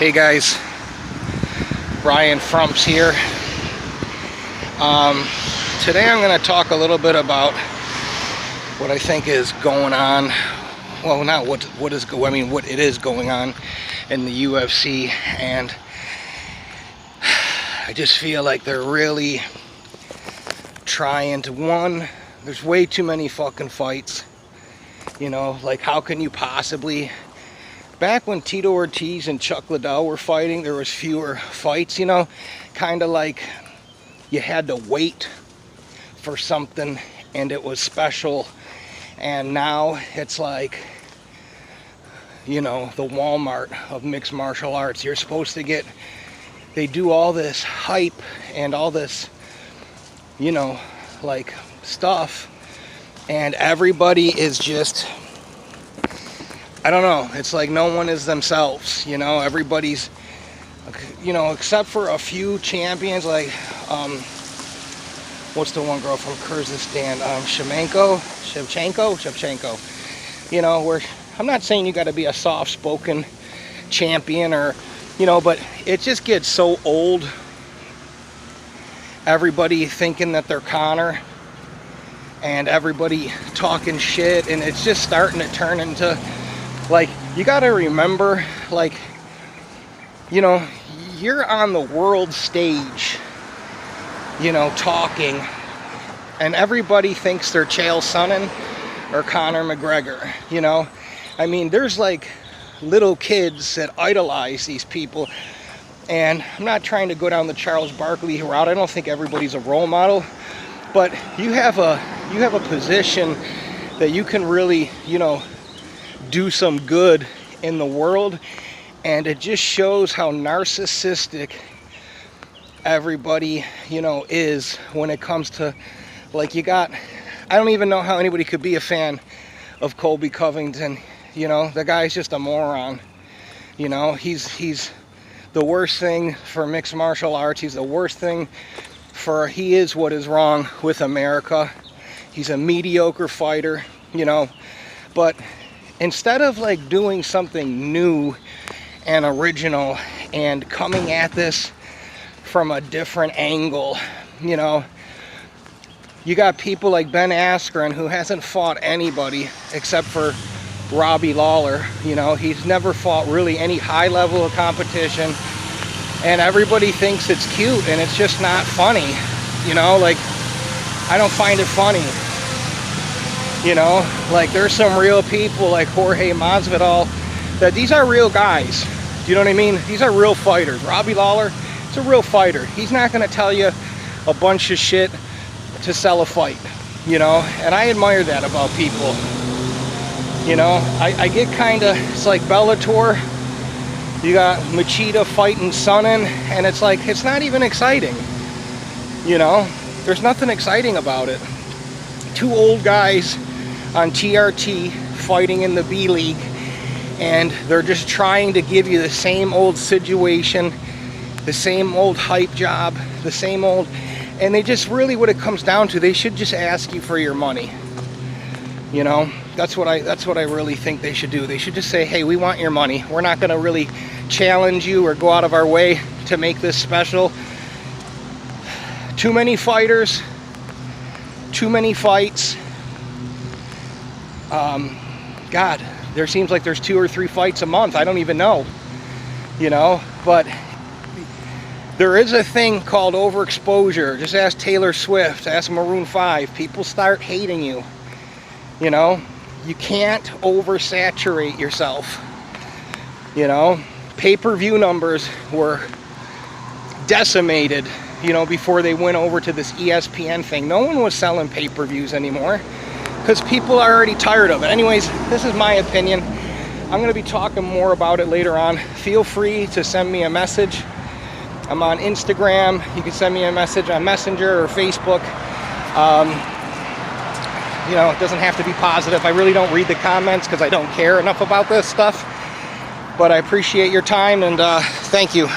Hey guys, Brian Frumps here. Today I'm going to talk a little bit about what I think is going on. Well, not what it is going on in the UFC, and I just feel like they're really trying to, there's way too many fucking fights. You know, like how can you possibly, back when Tito Ortiz and Chuck Liddell were fighting, there was fewer fights, you know, kind of like you had to wait for something and it was special. And now it's like, you know, the Walmart of mixed martial arts. You're supposed to get, they do all this hype and all this, you know, like stuff, and everybody is just, I don't know, it's like no one is themselves, you know. Everybody's, you know, except for a few champions, like what's the one girl from Kyrgyzstan, Shevchenko, you know, where I'm not saying you got to be a soft-spoken champion, or, you know, but it just gets so old, everybody thinking that they're Connor and everybody talking shit, and it's just starting to turn into, like, you got to remember, like, you know, you're on the world stage, you know, talking, and everybody thinks they're Chael Sonnen or Conor McGregor, you know. I mean, there's like little kids that idolize these people, and I'm not trying to go down the Charles Barkley route. I don't think everybody's a role model, but you have a position that you can really, you know, do some good in the world, and it just shows how narcissistic everybody, you know, is when it comes to, like, you got, I don't even know how anybody could be a fan of Colby Covington. You know, the guy's just a moron. You know, he's the worst thing for mixed martial arts. He's the worst thing for, he is what is wrong with America. He's a mediocre fighter, you know. But instead of like doing something new and original and coming at this from a different angle, you know, you got people like Ben Askren, who hasn't fought anybody except for Robbie Lawler. You know, he's never fought really any high level of competition, and everybody thinks it's cute, and it's just not funny. You know, like, I don't find it funny. You know, like, there's some real people like Jorge Masvidal, that these are real guys. Do you know what I mean? These are real fighters. Robbie Lawler, it's a real fighter. He's not going to tell you a bunch of shit to sell a fight, you know, and I admire that about people. You know, I get kind of, it's like Bellator, you got Machida fighting Sonnen, and it's like, it's not even exciting, you know, there's nothing exciting about it. Two old guys on TRT fighting in the B League, and they're just trying to give you the same old situation, the same old hype job, the same old, and they just really, what it comes down to, they should just ask you for your money. You know, that's what I really think they should do. They should just say, hey, we want your money. We're not going to really challenge you or go out of our way to make this special. Too many fighters, too many fights. God, there seems like there's 2 or 3 fights a month. I don't even know, you know, but there is a thing called overexposure. Just ask Taylor Swift, ask Maroon 5. People start hating you. You know, you can't oversaturate yourself. You know, pay-per-view numbers were decimated, you know, before they went over to this ESPN thing. No one was selling pay-per-views anymore because people are already tired of it. Anyways, this is my opinion. I'm going to be talking more about it later on. Feel free to send me a message. I'm on Instagram. You can send me a message on Messenger or Facebook. You know, it doesn't have to be positive. I really don't read the comments because I don't care enough about this stuff. But I appreciate your time, and thank you.